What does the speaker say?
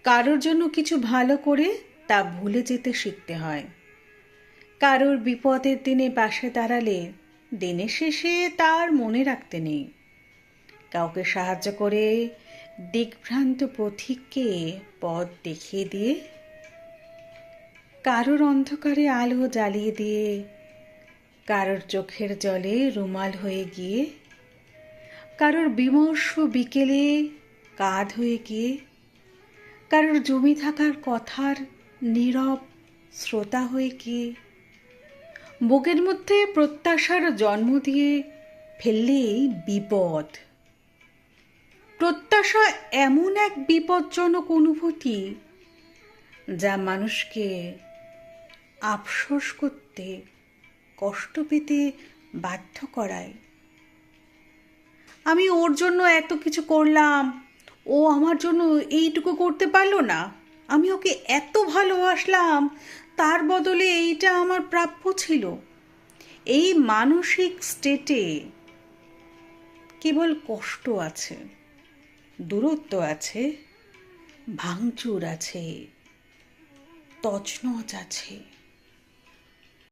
কারোর জন্য কিছু ভালো করে তা ভুলে যেতে শিখতে হয়। কারোর বিপদের দিনে পাশে দাঁড়ালে দিনের শেষে তার মনে রাখতে নেই। কাউকে সাহায্য করে দিকভ্রান্ত পথিককে পথ দেখিয়ে দিয়ে, কারোর অন্ধকারে আলো জ্বালিয়ে দিয়ে, কারোর চোখের জলে রুমাল হয়ে গিয়ে, কারোর বিমর্ষ বিকেলে কাঁধ হয়ে গিয়ে, কারোর জমে থাকার কথার নীরব শ্রোতা হয়ে গিয়ে, বুকের মধ্যে প্রত্যাশার জন্ম দিয়ে ফেললেই বিপদ। প্রত্যাশা এমন এক বিপজ্জনক অনুভূতি যা মানুষকে আফসোস করতে, কষ্ট পেতে বাধ্য করায়। আমি ওর জন্য এত কিছু করলাম, ও আমার জন্য এইটুকু করতে পারলো না। আমি ওকে এত ভালোবাসলাম, তার বদলে এইটা আমার প্রাপ্য ছিল। এই মানসিক স্টেটে কেবল কষ্ট আছে, দূরত্ব আছে, ভাঙচুর আছে, তছনছ আছে।